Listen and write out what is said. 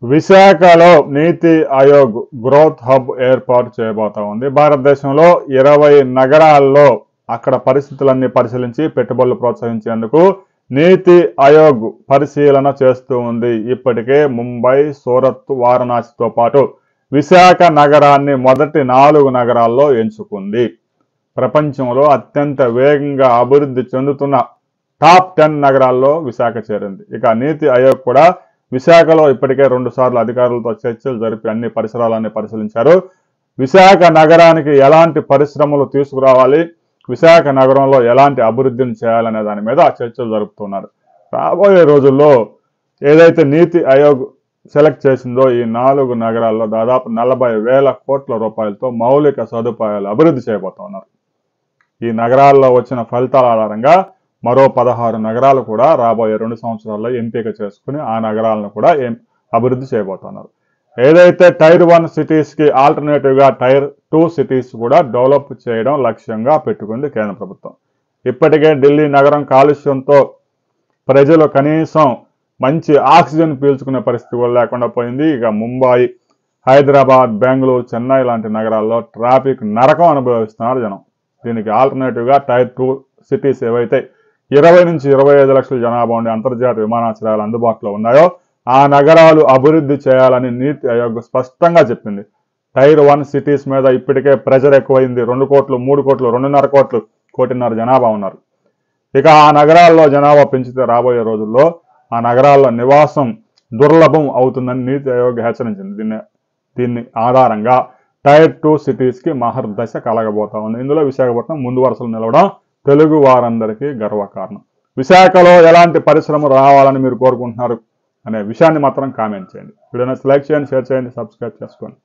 విశాఖలో నీతి Aayog growth hub ఏర్పాటు చేయబోతా ఉంది. భారతదేశంలో 20 నగరాల్లో అక్కడ పరిస్థితులన్నీ పరిశీలించి పెట్టుబడులు ప్రోత్సహించేందుకు నీతి ఆయోగ్ పరిశీలన చేస్తూ ఉంది. ఇప్పటికే ముంబై, సూరత్, వారణాసితో పాటు విశాఖ నగరాన్ని మొదటి 4 నగరాల్లో ఎంచుకుంది. ప్రపంచంలో అత్యంత వేగంగా అభివృద్ధి చెందుతున్న టాప్ 10 నగరాల్లో విశాఖ చేరింది. ఇక నీతి ఆయోగ్ కూడా విశాఖలో ఇప్పటికే 2 సార్లు అధికారులతో చర్చలు జరిపి అన్ని పరిసరాలన్నీ పరిశీలించారు. విశాఖ నగరానికి ఎలాంటి పరిశ్రమలు తీసుకురావాలి, విశాఖ నగరంలో ఎలాంటి అభివృద్ధిని చేయాలనే దాని మీద చర్చలు జరుపుతున్నారు. రాబోయే రోజుల్లో ఏదైతే నీతి ఆయోగ్ సెలెక్ట్ చేసిందో ఈ 4 నగరాల్లో దాదాపు 40,000 కోట్ల రూపాయలతో మౌలిక సదుపాయాలు అభివృద్ధి చేయబోతున్నారు. ఈ నగరాల్లో వచ్చిన ఫలితాల ఆధారంగా మరో 16 నగరాలు కూడా రాబోయే 2 సంవత్సరాల్లో ఎంపిక చేసుకుని ఆ నగరాలను కూడా అభివృద్ధి చేయబోతున్నారు. ఏదైతే టైర్ 1 సిటీస్కి ఆల్టర్నేటివ్గా టైర్ 2 సిటీస్ కూడా డెవలప్ చేయడం లక్ష్యంగా పెట్టుకుంది కేంద్ర ప్రభుత్వం. ఇప్పటికే ఢిల్లీ నగరం కాలుష్యంతో ప్రజలు కనీసం మంచి ఆక్సిజన్ పీల్చుకునే పరిస్థితి కూడా లేకుండా పోయింది. ఇక ముంబై, హైదరాబాద్, బెంగళూరు, చెన్నై లాంటి నగరాల్లో ట్రాఫిక్ నరకం అనుభవిస్తున్నారు జనం. దీనికి ఆల్టర్నేటివ్గా టైర్ 2 సిటీస్ ఏవైతే 20 నుంచి 25 లక్షల జనాభా ఉండే అంతర్జాతీయ విమానాశ్రయాలు అందుబాటులో ఉన్నాయో ఆ నగరాలు అభివృద్ధి చేయాలని నీతి ఆయోగ్ స్పష్టంగా చెప్పింది. టైర్ 1 సిటీస్ మీద ఇప్పటికే ప్రెజర్ ఎక్కువైంది. 2 కోట్లు, 3 కోట్లు, 2.5 కోట్లు, 1.5 జనాభా ఉన్నారు. ఇక ఆ నగరాల్లో జనాభా పెంచితే రాబోయే రోజుల్లో ఆ నగరాల్లో నివాసం దుర్లభం అవుతుందని నీతి ఆయోగ్ హెచ్చరించింది. దీన్ని ఆధారంగా టైర్ 2 సిటీస్కి మహర్దశ కలగబోతా ఉంది. ఇందులో విశాఖపట్నం ముందు వరుసలో నిలవడం తెలుగు వారందరికీ గర్వకారణం. విశాఖలో ఎలాంటి పరిశ్రమలు రావాలని మీరు కోరుకుంటున్నారు అనే విషయాన్ని మాత్రం కామెంట్ చేయండి. వీడియోని లైక్ చేయండి, షేర్ చేయండి, సబ్స్క్రైబ్ చేసుకోండి.